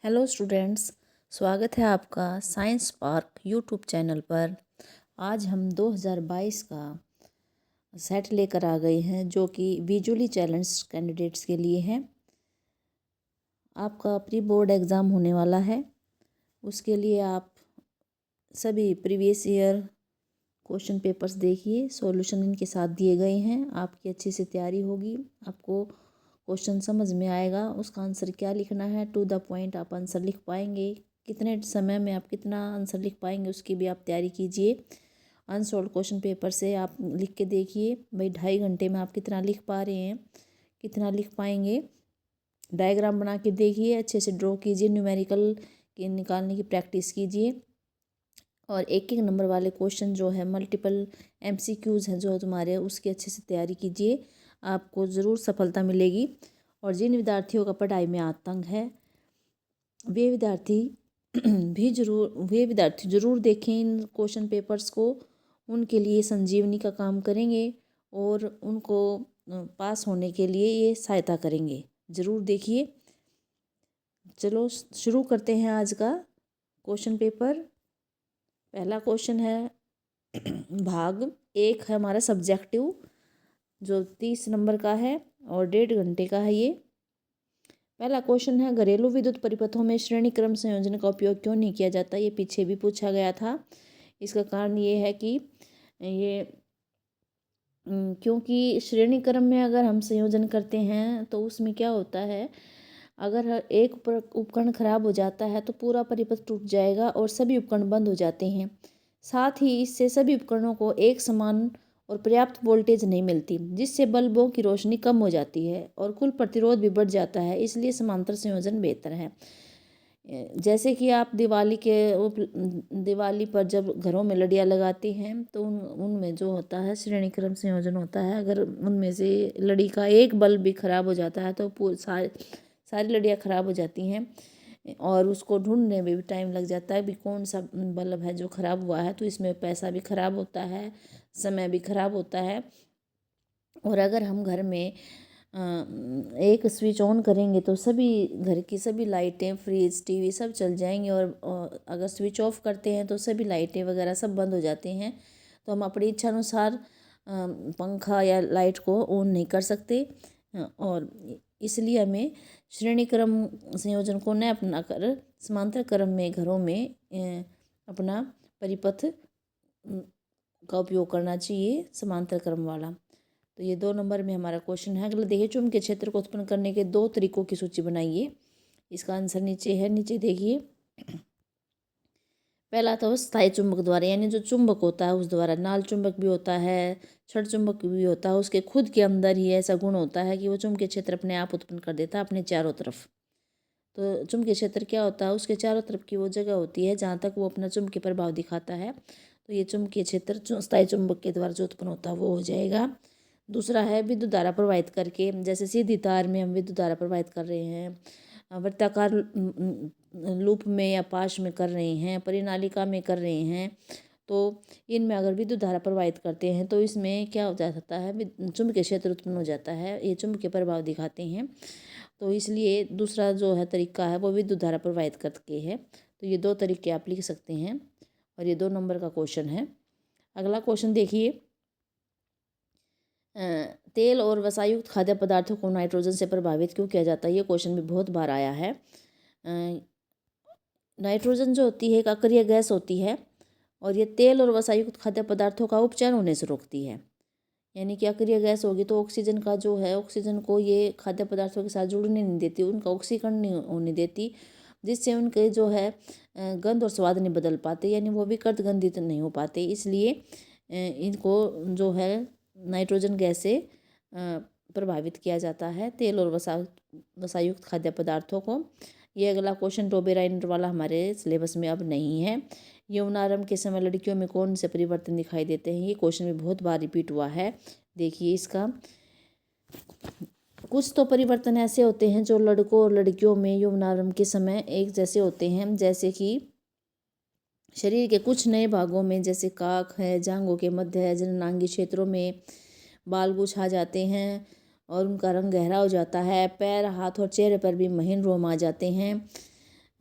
Hello students, स्वागत है आपका साइंस पार्क यूट्यूब चैनल पर। आज हम 2022 का सेट लेकर आ गए हैं जो कि विजुअली चैलेंज्ड कैंडिडेट्स के लिए है। आपका प्री बोर्ड एग्ज़ाम होने वाला है, उसके लिए आप सभी प्रीवियस ईयर क्वेश्चन पेपर्स देखिए। सॉल्यूशन इनके साथ दिए गए हैं, आपकी अच्छे से तैयारी होगी, आपको क्वेश्चन समझ में आएगा, उसका आंसर क्या लिखना है, टू द पॉइंट आप आंसर लिख पाएंगे। कितने समय में आप कितना आंसर लिख पाएंगे उसकी भी आप तैयारी कीजिए। अनसॉल्व क्वेश्चन पेपर से आप लिख के देखिए भाई 2.5 घंटे में आप कितना लिख पा रहे हैं, कितना लिख पाएंगे। डायग्राम बना के देखिए, अच्छे से ड्रॉ कीजिए, न्यूमेरिकल के निकालने की प्रैक्टिस कीजिए। और एक एक नंबर वाले क्वेश्चन जो है मल्टीपल MCQs हैं जो तुम्हारे, उसकी अच्छे से तैयारी कीजिए, आपको ज़रूर सफलता मिलेगी। और जिन विद्यार्थियों का पढ़ाई में आतंक है वे विद्यार्थी ज़रूर देखें इन क्वेश्चन पेपर्स को, उनके लिए संजीवनी का काम करेंगे और उनको पास होने के लिए ये सहायता करेंगे। ज़रूर देखिए। चलो शुरू करते हैं आज का क्वेश्चन पेपर। पहला क्वेश्चन है भाग 1 है हमारा सब्जेक्टिव, जो 30 नंबर का है और 1.5 घंटे का है ये। पहला क्वेश्चन है घरेलू विद्युत परिपथों में श्रेणी क्रम संयोजन का उपयोग क्यों नहीं किया जाता। ये पीछे भी पूछा गया था। इसका कारण ये है कि ये क्योंकि श्रेणी क्रम में अगर हम संयोजन करते हैं तो उसमें क्या होता है, अगर एक उपकरण खराब हो जाता है तो पूरा परिपथ टूट जाएगा और सभी उपकरण बंद हो जाते हैं। साथ ही इससे सभी उपकरणों को एक समान और पर्याप्त वोल्टेज नहीं मिलती, जिससे बल्बों की रोशनी कम हो जाती है और कुल प्रतिरोध भी बढ़ जाता है। इसलिए समांतर संयोजन बेहतर है। जैसे कि आप दिवाली पर जब घरों में लड़ियाँ लगाते हैं तो उनमें जो होता है श्रेणी क्रम संयोजन होता है। अगर उनमें से लड़ी का एक बल्ब भी खराब हो जाता है तो सारी लड़ियाँ खराब हो जाती हैं और उसको ढूंढने में भी टाइम लग जाता है भी कौन सा बल्ब है जो ख़राब हुआ है। तो इसमें पैसा भी ख़राब होता है, समय भी ख़राब होता है। और अगर हम घर में एक स्विच ऑन करेंगे तो सभी घर की सभी लाइटें, फ्रिज, टीवी सब चल जाएंगे और अगर स्विच ऑफ करते हैं तो सभी लाइटें वगैरह सब बंद हो जाते हैं। तो हम अपनी इच्छा अनुसार पंखा या लाइट को ऑन नहीं कर सकते। और इसलिए हमें श्रेणी क्रम संयोजन को न अपना कर समांतर क्रम में घरों में अपना परिपथ का उपयोग करना चाहिए, समांतर क्रम वाला। तो ये 2 नंबर में हमारा क्वेश्चन है। अगला देखिए, चुंबकीय क्षेत्र को उत्पन्न करने के 2 तरीकों की सूची बनाइए। इसका आंसर नीचे है, नीचे देखिए। पहला तो स्थायी चुंबक द्वारा, यानी जो चुंबक होता है उस द्वारा। नाल चुंबक भी होता है, छड़ चुंबक भी होता है, उसके खुद के अंदर ही ऐसा गुण होता है कि वो चुंबकीय क्षेत्र अपने आप उत्पन्न कर देता है अपने चारों तरफ। तो चुंबकीय क्षेत्र क्या होता है, उसके चारों तरफ की वो जगह होती है जहाँ तक वो अपना चुंबकीय प्रभाव दिखाता है। तो ये चुंबकीय क्षेत्र स्थायी चुंबक के द्वारा जो उत्पन्न होता है वो हो जाएगा। दूसरा है विद्युत धारा प्रवाहित करके, जैसे सीधी तार में हम विद्युत धारा प्रवाहित कर रहे हैं, वृत्ताकार लूप में या पाश में कर रहे हैं, परिनालिका में कर रहे हैं, तो इनमें अगर विद्युत धारा प्रवाहित करते हैं तो इसमें क्या हो जाता है, चुंबकीय क्षेत्र उत्पन्न हो जाता है। ये चुंबकीय प्रभाव दिखाते हैं। तो इसलिए दूसरा जो है तरीका है वो विद्युत धारा प्रवाहित करके है। तो ये 2 तरीके आप लिख सकते हैं और ये 2 नंबर का क्वेश्चन है। अगला क्वेश्चन देखिए, तेल और वसायुक्त खाद्य पदार्थों को नाइट्रोजन से प्रभावित क्यों किया जाता है। ये क्वेश्चन भी बहुत बार आया है। नाइट्रोजन जो होती है एक अक्रिय गैस होती है और ये तेल और वसायुक्त खाद्य पदार्थों का उपचयन होने से रोकती है। यानी कि अक्रिय गैस होगी तो ऑक्सीजन का जो है, ऑक्सीजन को ये खाद्य पदार्थों के साथ जुड़ने नहीं देती, उनका ऑक्सीकरण नहीं होने देती, जिससे उनके जो है गंध और स्वाद नहीं बदल पाते, यानी वो विकृत गंधित नहीं हो पाते। इसलिए इनको जो है नाइट्रोजन गैस से प्रभावित किया जाता है, तेल और वसायुक्त खाद्य पदार्थों को। ये अगला क्वेश्चन टोबेराइनर वाला हमारे सिलेबस में अब नहीं है। यौनारंभ के समय लड़कियों में कौन से परिवर्तन दिखाई देते हैं। ये क्वेश्चन भी बहुत बार रिपीट हुआ है। देखिए इसका, कुछ तो परिवर्तन ऐसे होते हैं जो लड़कों और लड़कियों में यौनारंभ के समय एक जैसे होते हैं, जैसे कि शरीर के कुछ नए भागों में, जैसे काख है, जांघों के मध्य है, जननांगी क्षेत्रों में बाल गुछ आ जाते हैं और उनका रंग गहरा हो जाता है। पैर, हाथ और चेहरे पर भी महीन रोम आ जाते हैं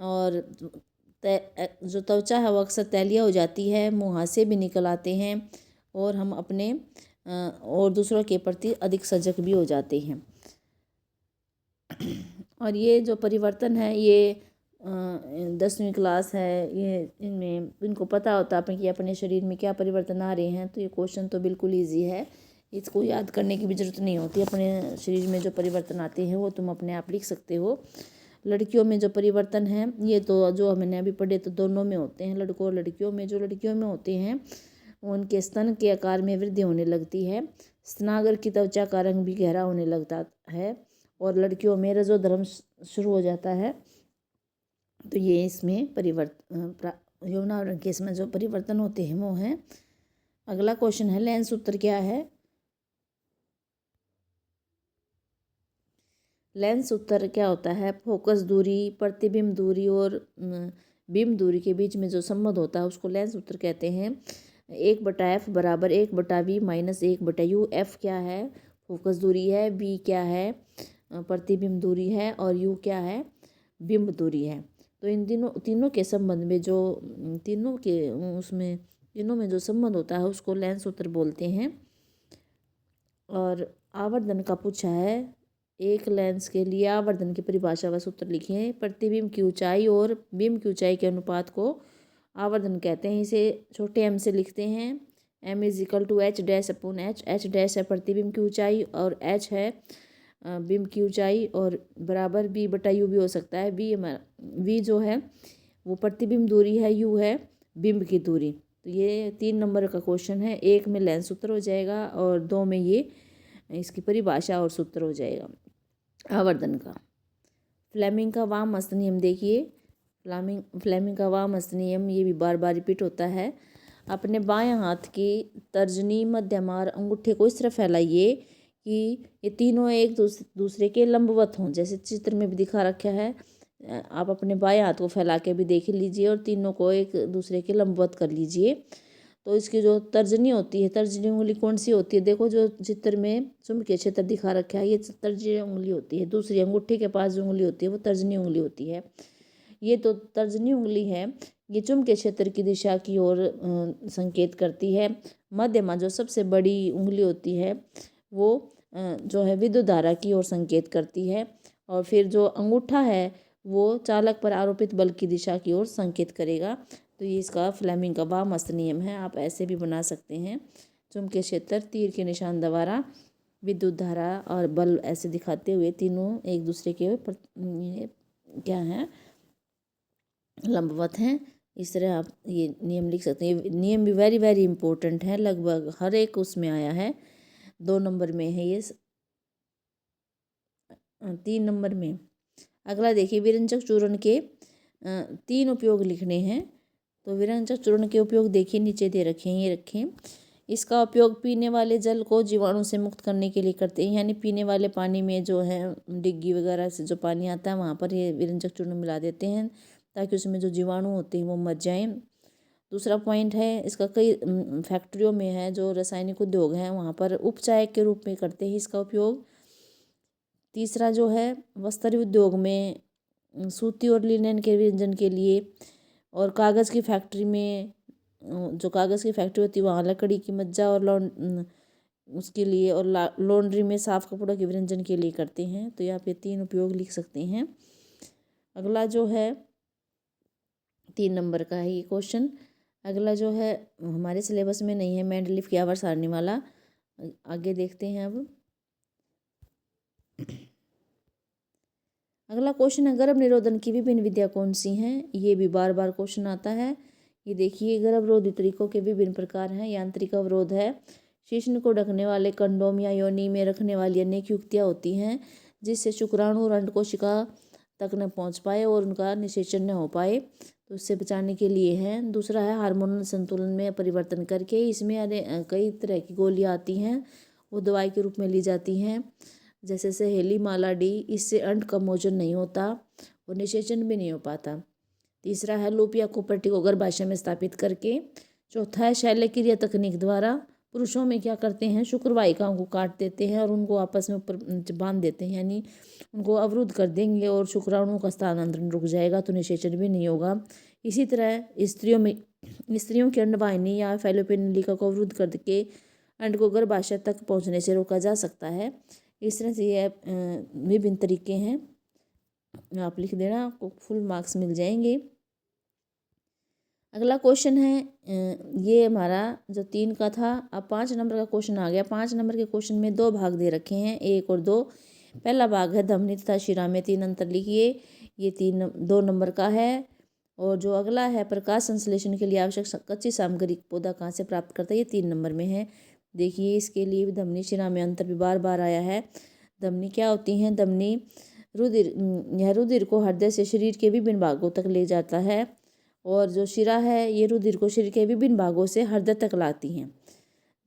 और जो त्वचा है वो अक्सर तैलीय हो जाती है, मुहासे भी निकल आते हैं और हम अपने और दूसरों के प्रति अधिक सजग भी हो जाते हैं। और ये जो परिवर्तन है ये 10वीं क्लास है, ये इनमें इनको पता होता है कि अपने शरीर में क्या परिवर्तन आ रहे हैं, तो ये क्वेश्चन तो बिल्कुल ईजी है, इसको याद करने की भी ज़रूरत नहीं होती। अपने शरीर में जो परिवर्तन आते हैं वो तुम अपने आप लिख सकते हो। लड़कियों में जो परिवर्तन है ये तो जो हमने अभी पढ़े तो दोनों में होते हैं, लड़कों और लड़कियों में। जो लड़कियों में होते हैं उनके स्तन के आकार में वृद्धि होने लगती है, स्तनागर की त्वचा का रंग भी गहरा होने लगता है और लड़कियों में रजोधर्म शुरू हो जाता है। तो ये इसमें परिवर्तन यौनावरण के इसमें जो परिवर्तन होते हैं वो हैं। अगला क्वेश्चन है लेंस सूत्र क्या है। लेंस सूत्र क्या होता है, फोकस दूरी, प्रतिबिंब दूरी और बिंब दूरी के बीच में जो संबंध होता है उसको लेंस सूत्र कहते हैं। 1/f बराबर 1/v माइनस 1/u। एफ क्या है, फोकस दूरी है, बी क्या है, प्रतिबिंब दूरी है, और यू क्या है, बिंब दूरी है। तो इन तीनों के संबंध में जो तीनों में जो संबंध होता है उसको लेंस सूत्र बोलते हैं। और आवर्धन का पूछा है, एक लेंस के लिए आवर्धन की परिभाषा व सूत्र लिखिए। प्रतिबिंब की ऊंचाई और बिंब की ऊंचाई के अनुपात को आवर्धन कहते हैं। इसे छोटे m से लिखते हैं। m = h-h। h- है प्रतिबिंब की ऊंचाई और h है बिंब की ऊंचाई, और बराबर b/u भी हो सकता है। v जो है वो प्रतिबिंब दूरी है, u है बिंब की दूरी। तो ये 3 नंबर का क्वेश्चन है। 1 में लेंस सूत्र हो जाएगा और 2 में ये इसकी परिभाषा और सूत्र हो जाएगा आवर्धन का। फ्लेमिंग का वाम हस्त नियम देखिए। फ्लेमिंग का वाम हस्त नियम ये भी बार बार रिपीट होता है। अपने बाएं हाथ की तर्जनी, मध्यम और अंगूठे को इस तरह फैलाइए कि ये तीनों एक दूसरे के लंबवत हों, जैसे चित्र में भी दिखा रखा है। आप अपने बाएं हाथ को फैला के भी देख लीजिए और तीनों को एक दूसरे के लंबवत कर लीजिए। तो इसकी जो तर्जनी होती है, तर्जनी उंगली कौन सी होती है, देखो जो चित्र में चुंबकीय क्षेत्र दिखा रखा है ये तर्जनी उंगली होती है। दूसरी अंगूठे के पास जो उंगली होती है वो तर्जनी उंगली होती है। ये तो तर्जनी उंगली है, ये चुंबकीय क्षेत्र की दिशा की ओर संकेत करती है। मध्यमा जो सबसे बड़ी उंगली होती है वो जो है विद्युत धारा की ओर संकेत करती है, और फिर जो अंगूठा है वो चालक पर आरोपित बल की दिशा की ओर संकेत करेगा। तो ये इसका फ्लेमिंग का वाम हस्त नियम है। आप ऐसे भी बना सकते हैं, चुंबकीय क्षेत्र, तीर के निशान द्वारा, विद्युत धारा और बल ऐसे दिखाते हुए तीनों एक दूसरे के क्या हैं, लंबवत हैं। इस तरह आप ये नियम लिख सकते हैं। नियम भी वेरी वेरी इंपॉर्टेंट है, लगभग हर एक उसमें आया है। 2 नंबर में है ये, 3 नंबर में। अगला देखिए, विरंजक चूर्ण के 3 उपयोग लिखने हैं। तो विरंजक चूर्ण के उपयोग देखिए नीचे दे रखे हैं, ये रखें। इसका उपयोग पीने वाले जल को जीवाणु से मुक्त करने के लिए करते हैं, यानी पीने वाले पानी में जो है डिग्गी वगैरह से जो पानी आता है वहाँ पर ये विरंजक चूर्ण मिला देते हैं ताकि उसमें जो जीवाणु होते हैं वो मर जाएं। दूसरा पॉइंट है, इसका कई फैक्ट्रियों में है, जो रासायनिक उद्योग हैं वहाँ पर उपचायक के रूप में करते हैं इसका उपयोग। तीसरा जो है वस्त्र उद्योग में सूती और लिनन के व्यंजन के लिए, और कागज़ की फैक्ट्री में जो कागज़ की फैक्ट्री होती है वहाँ लकड़ी की मज्जा और उसके लिए, और लॉन्ड्री में साफ़ कपड़ों के व्यंजन के लिए करते हैं। तो यहाँ पे 3 उपयोग लिख सकते हैं। अगला जो है 3 नंबर का है ये क्वेश्चन। अगला जो है हमारे सिलेबस में नहीं है, मेंडलीफ की आवर्त सारणी वाला। आगे देखते हैं अब। अगला क्वेश्चन है, गर्भ निरोधन की विभिन्न विधियाँ कौन सी हैं। ये भी बार बार क्वेश्चन आता है। ये देखिए, गर्भरोधी तरीकों के विभिन्न प्रकार हैं। यांत्रिक अवरोध है, शिश्न को ढकने वाले कंडोम या योनि में रखने वाली अनेक युक्तियाँ होती हैं जिससे शुक्राणु और अंड कोशिका तक न पहुँच पाए और उनका निषेचन न हो पाए, तो उससे बचाने के लिए है। दूसरा है हार्मोनल संतुलन में परिवर्तन करके, इसमें कई तरह की गोलियाँ आती हैं, वो दवाई के रूप में ली जाती हैं, जैसे सहेली माला डी। इससे अंड का मोचन नहीं होता और निषेचन भी नहीं हो पाता। तीसरा है लूप या कुपर्टी को गर्भाशय में स्थापित करके। चौथा है शल्य क्रिया तकनीक द्वारा पुरुषों में क्या करते हैं, शुक्र वाहिकाओं को काट देते हैं और उनको आपस में ऊपर बांध देते हैं, यानी उनको अवरुद्ध कर देंगे और शुक्राणुओं का स्थानांतरण रुक जाएगा, तो निषेचन भी नहीं होगा। इसी तरह स्त्रियों की अंडवाहिनी या फैलोपियन नलिका को अवरुद्ध करके अंड को गर्भाशय तक पहुंचने से रोका जा सकता है। इस तरह से ये विभिन्न तरीके हैं, आप लिख देना, आपको फुल मार्क्स मिल जाएंगे। अगला क्वेश्चन है, ये हमारा जो 3 का था, अब 5 नंबर का क्वेश्चन आ गया। 5 नंबर के क्वेश्चन में 2 भाग दे रखे हैं, 1 और 2। पहला भाग है धमनी तथा शिरा में 3 अंतर लिखिए, ये 2 नंबर का है। और जो अगला है प्रकाश संश्लेषण के लिए आवश्यक कच्ची सामग्री पौधा कहाँ से प्राप्त करता है, ये 3 नंबर में है। देखिए इसके लिए भी धमनी शिरा में अंतर भी बार बार आया है। धमनी क्या होती हैं, धमनी यह रुधिर को हृदय से शरीर के विभिन्न भागों तक ले जाता है, और जो शिरा है ये रुधिर को शरीर के विभिन्न भागों से हृदय तक लाती हैं।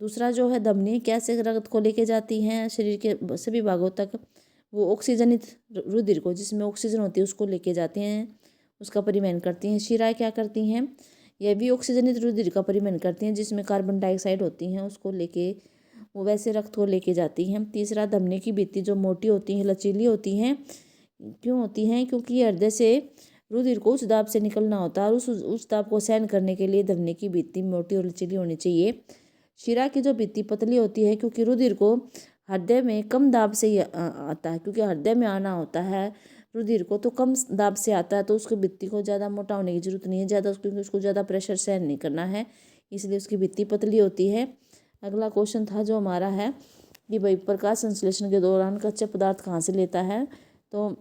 दूसरा जो है धमनी कैसे रक्त को लेके जाती हैं शरीर के सभी भागों तक, वो ऑक्सीजनित रुधिर को, जिसमें ऑक्सीजन होती है, उसको लेके जाते हैं, उसका परिवहन करती हैं। शिरा क्या करती हैं, यह भी ऑक्सीजनित रुधिर का परिवहन करती हैं, जिसमें कार्बन डाइऑक्साइड होती हैं, उसको लेके वो वैसे रक्त को लेके जाती हैं। तीसरा धमनी की भित्ति जो मोटी होती है, लचीली होती हैं, क्यों होती हैं, क्योंकि हृदय से रुधिर को उस दाब से निकलना होता है और उस दाब को सहन करने के लिए धमनी की भित्ति मोटी और लचीली होनी चाहिए। शिरा की जो भित्ति पतली होती है, क्योंकि रुधिर को हृदय में कम दाब से ही आता है, क्योंकि हृदय में आना होता है रुधिर को, तो कम दाब से आता है, तो उसकी भित्ति को ज़्यादा मोटा होने की जरूरत नहीं है, क्योंकि उसको ज़्यादा प्रेशर सहन नहीं करना है, इसलिए उसकी भित्ति पतली होती है। अगला क्वेश्चन था जो हमारा है कि भाई प्रकाश संश्लेषण के दौरान कच्चे पदार्थ कहाँ से लेता है, तो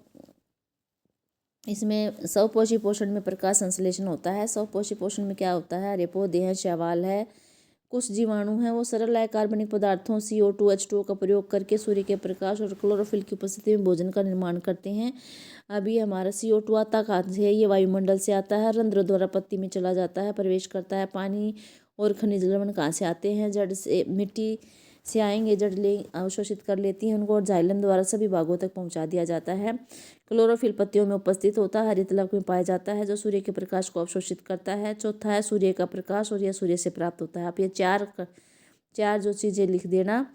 इसमें स्वपोषी पोषण में प्रकाश संश्लेषण होता है। स्वपोषी पोषण में क्या होता है, हरे पौधे हैं, शैवाल है, कुछ जीवाणु हैं, वो सरल अकार्बनिक पदार्थों CO2 H2O का प्रयोग करके सूर्य के प्रकाश और क्लोरोफिल की उपस्थिति में भोजन का निर्माण करते हैं। अभी हमारा CO2 आता कहाँ से है, ये वायुमंडल से आता है, रंध्र द्वारा पत्ती में चला जाता है, प्रवेश करता है। पानी और खनिज लवण कहाँ से आते हैं, जड़ से, मिट्टी से आएंगे, जड़ ले अवशोषित कर लेती हैं उनको, और जाइलम द्वारा सभी भागों तक पहुंचा दिया जाता है। क्लोरोफिल पत्तियों में उपस्थित होता है, हरित लवक में पाया जाता है, जो सूर्य के प्रकाश को अवशोषित करता है। चौथा है सूर्य का प्रकाश, और यह सूर्य से प्राप्त होता है। आप ये चार जो चीज़ें लिख देना,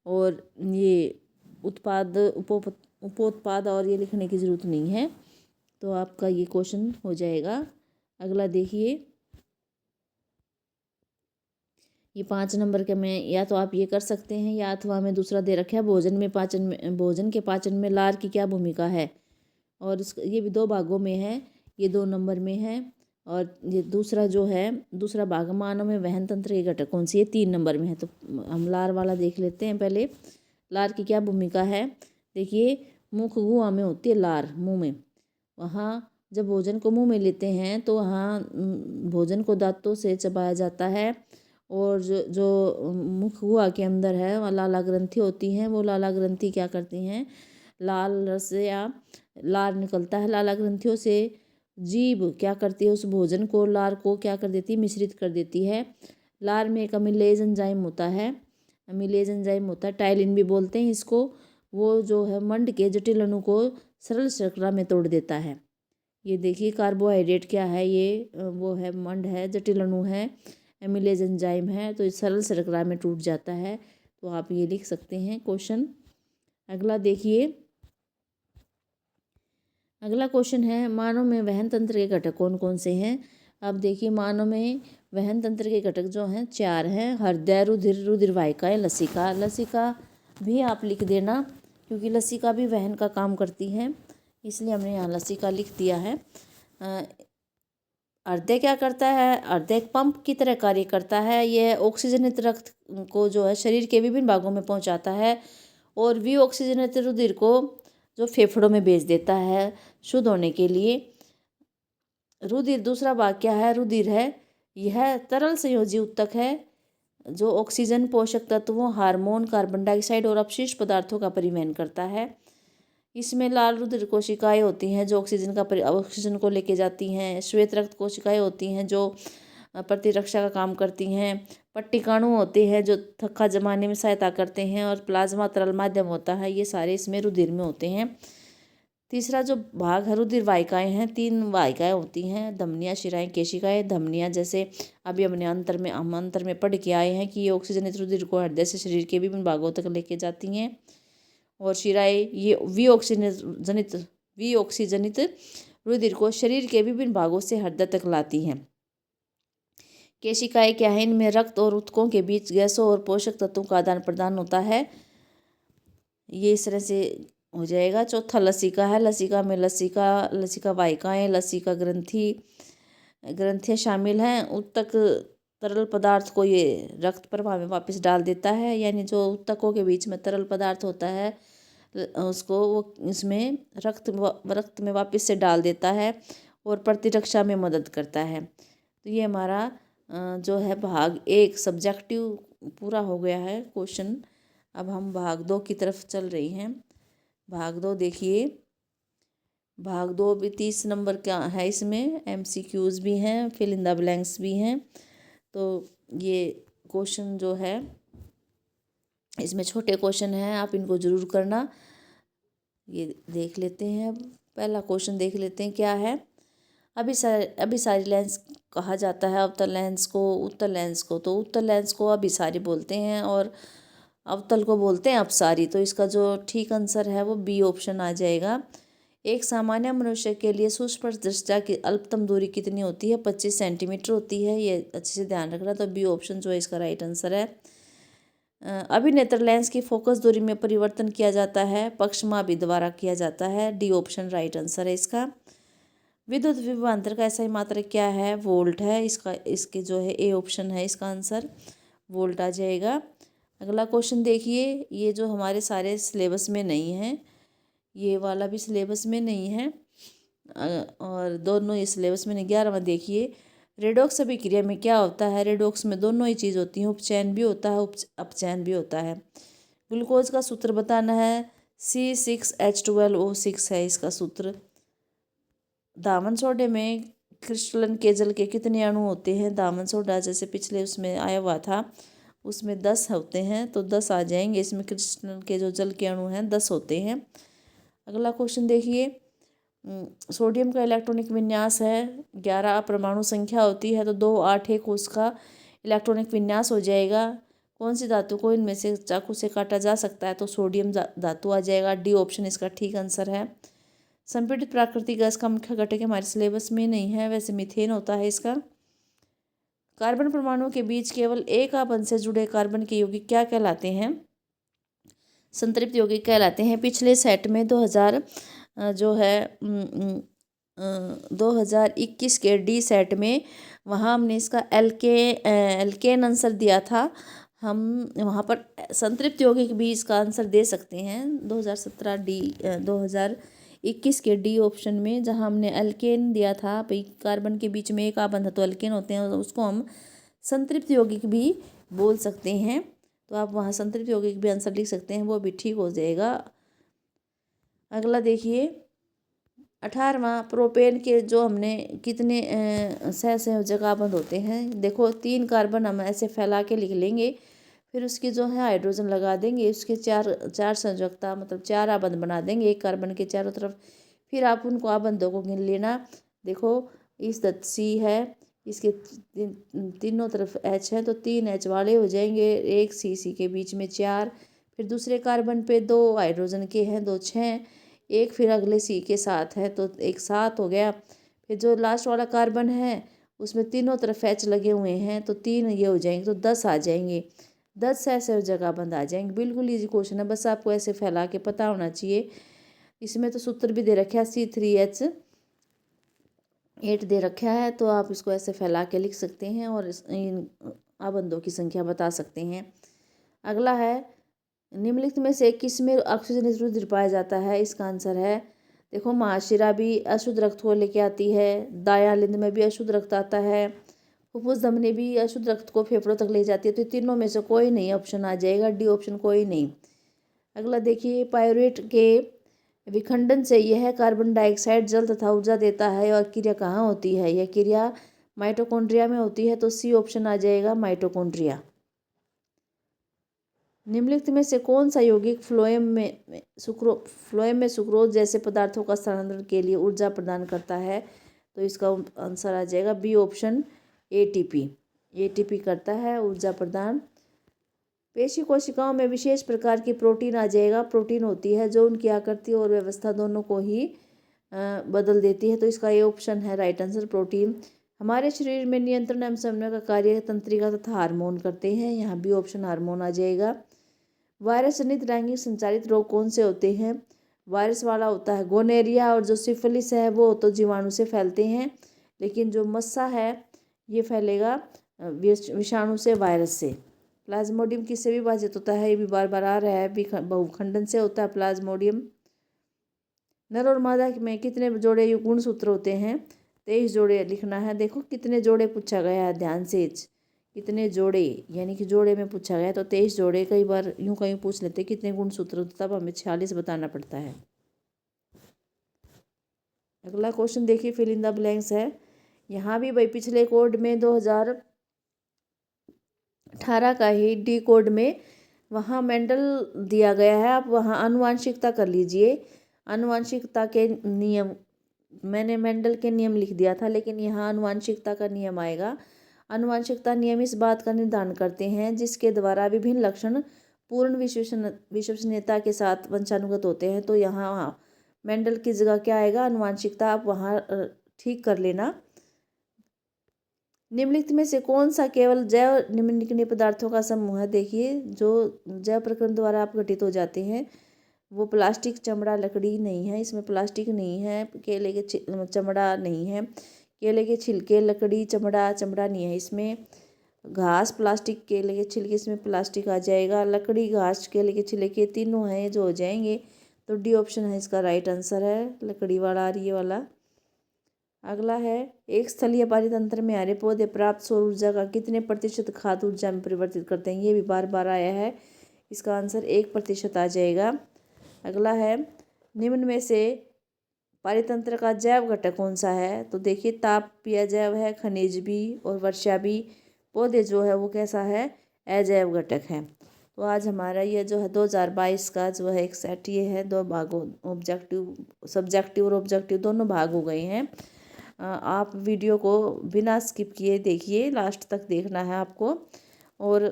और ये उत्पाद उपोत्पाद और ये लिखने की ज़रूरत नहीं है, तो आपका ये क्वेश्चन हो जाएगा। अगला देखिए, ये 5 नंबर के में या तो आप ये कर सकते हैं, या अथवा में दूसरा दे रखा है भोजन के पाचन में लार की क्या भूमिका है, और ये भी 2 भागों में है, ये 2 नंबर में है। और ये दूसरा जो है, दूसरा भाग मानव में वहन तंत्र के घटक कौन सी है, 3 नंबर में है। तो हम लार वाला देख लेते हैं पहले। लार की क्या भूमिका है, देखिए मुख गुहा में होती है लार, मुँह में, वहाँ जब भोजन को मुँह में लेते हैं तो वहाँ भोजन को दांतों से चबाया जाता है, और जो मुख गुहा के अंदर है वहाँ लाला ग्रंथि होती हैं, वो लाला ग्रंथि क्या करती हैं, लाल रस या लार निकलता है लाला ग्रंथियों से, जीभ क्या करती है, उस भोजन को, लार को क्या कर देती है, मिश्रित कर देती है। लार में एक अमीलेज एंजाइम होता है, टाइलिन भी बोलते हैं इसको, वो जो है मंड के जटिल अणु को सरल शर्करा में तोड़ देता है। ये देखिए कार्बोहाइड्रेट क्या है, ये वो है मंड है, जटिल अणु है, एमिलेज एंजाइम है, तो सरल शर्करा में टूट जाता है। तो आप ये लिख सकते हैं क्वेश्चन। अगला देखिए, अगला क्वेश्चन है मानव में वहन तंत्र के घटक कौन कौन से हैं। अब देखिए मानव में वहन तंत्र के घटक जो हैं 4 हैं, हृदय, रुधिर वाहिकाएं, लसिका भी आप लिख देना, क्योंकि लसिका भी वहन का काम करती है, इसलिए हमने यहाँ लसिका लिख दिया है। हृदय क्या करता है, हृदय एक पंप की तरह कार्य करता है, यह ऑक्सीजनित रक्त को जो है शरीर के विभिन्न भागों में पहुंचाता है, और भी ऑक्सीजनित रुधिर को जो फेफड़ों में भेज देता है शुद्ध होने के लिए। रुधिर, दूसरा भाग क्या है, रुधिर है, यह तरल संयोजी ऊतक है, जो ऑक्सीजन, पोषक तत्वों, हार्मोन, कार्बन डाइऑक्साइड और अपशिष्ट पदार्थों का परिवहन करता है। इसमें लाल रुधिर कोशिकाएं होती हैं जो ऑक्सीजन को लेके जाती हैं। श्वेत रक्त कोशिकाएं होती हैं जो प्रतिरक्षा का काम करती हैं। पट्टिकाणु होते हैं जो थक्का जमाने में सहायता करते हैं, और प्लाज्मा तरल माध्यम होता है, ये सारे इसमें रुधिर में होते हैं। तीसरा जो भाग है, रुधिर वाहिकाएँ हैं, 3 वाहिकाएँ होती हैं, धमनियाँ, शिराएँ, केशिकाएँ। धमनियाँ जैसे अभी हमने हम अंतर में पढ़ के आए हैं कि ये ऑक्सीजनित रुधिर को हृदय से शरीर के विभिन्न भागों तक लेके जाती हैं। और शिराएँ ये विऑक्सीजनित रुधिर को शरीर के विभिन्न भागों से हृदय तक लाती हैं। केशिकाएँ क्या है, इनमें रक्त और ऊतकों के बीच गैसों और पोषक तत्वों का आदान प्रदान होता है। ये इस तरह से हो जाएगा। चौथा लसिका है। लसिका में लसिका वाहिकाएँ, लसिका ग्रंथियाँ शामिल हैं। ऊतक तरल पदार्थ को ये रक्त प्रवाह में वापस डाल देता है, यानी जो ऊतकों के बीच में तरल पदार्थ होता है उसको वो इसमें रक्त में वापस से डाल देता है और प्रतिरक्षा में मदद करता है। तो ये हमारा जो है भाग 1 सब्जेक्टिव पूरा हो गया है क्वेश्चन। अब हम भाग 2 की तरफ चल रही हैं। भाग 2 देखिए। भाग 2 भी 30 नंबर का है। इसमें MCQs भी हैं, फिल इन द ब्लैंक्स भी हैं। तो ये क्वेश्चन जो है इसमें छोटे क्वेश्चन हैं, आप इनको ज़रूर करना। ये देख लेते हैं। पहला क्वेश्चन देख लेते हैं क्या है। अभिसारी लेंस कहा जाता है अवतल लेंस को, उत्तल लेंस को। तो उत्तल लेंस को अभिसारी बोलते हैं और अवतल को बोलते हैं अपसारी। तो इसका जो ठीक आंसर है वो बी ऑप्शन आ जाएगा। एक सामान्य मनुष्य के लिए सुस्पष्ट दृष्टि की अल्पतम दूरी कितनी होती है? 25 सेंटीमीटर होती है। ये अच्छे से ध्यान रखना। तो बी ऑप्शन जो है इसका राइट आंसर है। अभिनेत्र लेंस की फोकस दूरी में परिवर्तन किया जाता है, पक्षमापी द्वारा किया जाता है। डी ऑप्शन राइट आंसर है इसका। विद्युत विभवांतर का ऐसा ही मात्रक क्या है? वोल्ट है। इसके जो है ए ऑप्शन है इसका आंसर, वोल्ट आ जाएगा। अगला क्वेश्चन देखिए। ये जो हमारे सारे सिलेबस में नहीं है, ये वाला भी सिलेबस में नहीं है और दोनों ये सिलेबस में नहीं। 11वां देखिए। रेडॉक्स अभिक्रिया में क्या होता है? रेडॉक्स में दोनों ही चीज़ होती हैं, उपचयन भी होता है, अपचयन भी होता है। ग्लूकोज का सूत्र बताना है। C6H12O6 है इसका सूत्र। दामन सोडे में क्रिस्टलन के जल के कितने अणु होते हैं? दामन सोडा जैसे पिछले उसमें आया हुआ था उसमें 10 होते हैं, तो 10 आ जाएंगे। इसमें क्रिस्टलन के जो जल के अणु हैं 10 होते हैं। अगला क्वेश्चन देखिए। सोडियम का इलेक्ट्रॉनिक विन्यास है 11, परमाणु संख्या होती है तो 2, 8, 1 उसका इलेक्ट्रॉनिक विन्यास हो जाएगा। कौन सी धातु को इनमें से चाकू से काटा जा सकता है? तो सोडियम धातु आ जाएगा। डी ऑप्शन इसका ठीक आंसर है। संपीड़ित प्राकृतिक गैस का मुख्य घटक हमारे सिलेबस में नहीं है, वैसे मीथेन होता है इसका। कार्बन परमाणु के बीच केवल एक आबंध से जुड़े कार्बन के यौगिक क्या कहलाते हैं? संतृप्त यौगिक कहलाते हैं। पिछले सेट में 2021 के डी सेट में वहाँ हमने इसका एल्केन आंसर दिया था। हम वहाँ पर संतृप्त यौगिक भी इसका आंसर दे सकते हैं। 2021 के डी ऑप्शन में जहाँ हमने एल्केन दिया था, भाई कार्बन के बीच में एक आबंध है तो एल्केन होते हैं, उसको हम संतृप्त यौगिक भी बोल सकते हैं। तो आप वहाँ संतृप्त यौगिक भी आंसर लिख सकते हैं, वो भी ठीक हो जाएगा। अगला देखिए। 18वां प्रोपेन के जो हमने कितने सहसंयोजक आबंध होते हैं? देखो 3 कार्बन हम ऐसे फैला के लिख लेंगे, फिर उसकी जो है हाइड्रोजन लगा देंगे, उसके 4 संयोजकता मतलब 4 आबंध बना देंगे एक कार्बन के चारों तरफ। फिर आप उनको आबंधों को गिन लेना। देखो इस सी है, इसके तीनों तरफ H है तो 3 H वाले हो जाएंगे। एक सी के बीच में 4, फिर दूसरे कार्बन पे 2 हाइड्रोजन के हैं, 2 6, एक फिर अगले सी के 7 है तो एक 7 हो गया। फिर जो लास्ट वाला कार्बन है उसमें तीनों तरफ H लगे हुए हैं तो 3 ये हो जाएंगे तो 10 आ जाएंगे। 10 ऐसे जगह बंद आ जाएंगे। बिल्कुल ईजी क्वेश्चन है, बस आपको ऐसे फैला के पता होना चाहिए। इसमें तो सूत्र भी दे रखा है C3H8 दे रखा है, तो आप इसको ऐसे फैला के लिख सकते हैं और इन आबंधों की संख्या बता सकते हैं। अगला है। निम्नलिखित में से किस में ऑक्सीजन रुधिर पाया जाता है? इसका आंसर है, देखो महाशिरा भी अशुद्ध रक्त को लेके आती है, दायां लिंग में भी अशुद्ध रक्त आता है, फुफ्फुस धमनी भी अशुद्ध रक्त को फेफड़ों तक ले जाती है। तो तीनों में से कोई नहीं ऑप्शन आ जाएगा, डी ऑप्शन कोई नहीं। अगला देखिए। पायरुवेट के विखंडन से यह कार्बन डाइऑक्साइड जल तथा ऊर्जा देता है और क्रिया कहाँ होती है? यह क्रिया माइटोकॉन्ड्रिया में होती है तो सी ऑप्शन आ जाएगा, माइटोकॉन्ड्रिया। निम्नलिखित में से कौन सा यौगिक फ्लोएम में सुक्रोज जैसे पदार्थों का स्थानांतरण के लिए ऊर्जा प्रदान करता है? तो इसका आंसर आ जाएगा बी ऑप्शन, एटीपी। एटीपी करता है ऊर्जा प्रदान। पेशी कोशिकाओं में विशेष प्रकार की प्रोटीन आ जाएगा। प्रोटीन होती है जो उनकी आकृति और व्यवस्था दोनों को ही बदल देती है। तो इसका ये ऑप्शन है राइट आंसर, प्रोटीन। हमारे शरीर में नियंत्रण एवं समन्वय का कार्य तंत्रिका तथा हार्मोन करते हैं। यहाँ भी ऑप्शन हार्मोन आ जाएगा। वायरस जनित लैंगिक संचारित रोग कौन से होते हैं? वायरस वाला होता है गोनेरिया, और जो सिफिलिस है वो तो जीवाणु से फैलते हैं, लेकिन जो मस्सा है ये फैलेगा विषाणु से, वायरस से। प्लाज्मोडियम किससे विभाजित होता है? ये भी बार बार आ रहा है, बहुखंडन से होता है प्लाज्मोडियम। नर और मादा में कितने जोड़े गुणसूत्र होते हैं? 23 जोड़े लिखना है। देखो कितने जोड़े पूछा गया है, ध्यान से कितने जोड़े, यानी कि जोड़े में पूछा गया तो 23 जोड़े। कई बार यूं कहीं पूछ लेते कितने गुणसूत्र, तब हमें 46 बताना पड़ता है। अगला क्वेश्चन देखिए, फिल इन द ब्लैंक्स है। यहाँ भी भाई पिछले कोड में 2018 का ही डी कोड में वहाँ मेंडल दिया गया है, आप वहाँ आनुवांशिकता कर लीजिए। आनुवांशिकता के नियम, मैंने मेंडल के नियम लिख दिया था, लेकिन यहाँ आनुवांशिकता का नियम आएगा। आनुवांशिकता नियम इस बात का निर्धारण करते हैं जिसके द्वारा विभिन्न लक्षण पूर्ण विश्वसनीयता के साथ वंशानुगत होते हैं। तो यहाँ मेंडल की जगह क्या आएगा? आनुवांशिकता। आप वहाँ ठीक कर लेना। निम्नलिखित में से कौन सा केवल जैव निम्नलिखित पदार्थों का समूह है? देखिए जो जैव प्रक्रम द्वारा आप घटित हो जाते हैं वो प्लास्टिक, चमड़ा, लकड़ी नहीं है, इसमें प्लास्टिक नहीं है। केले के चमड़ा नहीं है, केले के छिलके, लकड़ी, चमड़ा, चमड़ा नहीं है इसमें। घास, प्लास्टिक, केले के छिलके, इसमें प्लास्टिक आ जाएगा। लकड़ी, घास, केले के छिलके तीनों हैं जो हो जाएंगे। तो डी ऑप्शन है इसका राइट आंसर है, लकड़ी वाला और ये वाला। अगला है, एक स्थलीय पारितंत्र में हरे पौधे प्राप्त सौर ऊर्जा का कितने प्रतिशत खाद्य ऊर्जा में परिवर्तित करते हैं? ये भी बार बार आया है, इसका आंसर 1% आ जाएगा। अगला है, निम्न में से पारितंत्र का जैव घटक कौन सा है? तो देखिए तापीय जैव है, खनिज भी और वर्षा भी। पौधे जो है वो कैसा है? अजैव घटक है। तो आज हमारा ये जो है 2022 का जो है एक सेट ये है, 2 भागों, ऑब्जेक्टिव, सब्जेक्टिव और ऑब्जेक्टिव दोनों भाग हो गए हैं। आप वीडियो को बिना स्किप किए देखिए, लास्ट तक देखना है आपको। और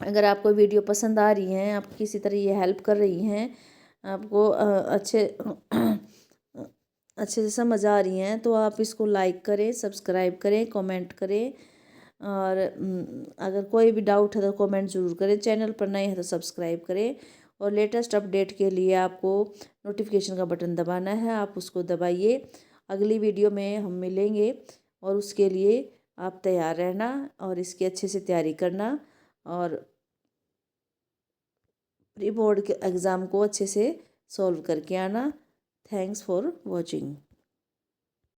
अगर आपको वीडियो पसंद आ रही हैं, आप किसी तरह ये हेल्प कर रही हैं, आपको अच्छे से समझ आ रही हैं, तो आप इसको लाइक करें, सब्सक्राइब करें, कमेंट करें। और अगर कोई भी डाउट है तो कमेंट ज़रूर करें। चैनल पर नए हैं तो सब्सक्राइब करें। और लेटेस्ट अपडेट के लिए आपको नोटिफिकेशन का बटन दबाना है, आप उसको दबाइए। अगली वीडियो में हम मिलेंगे, और उसके लिए आप तैयार रहना और इसकी अच्छे से तैयारी करना, और प्री बोर्ड के एग्ज़ाम को अच्छे से सॉल्व करके आना। Thanks for watching.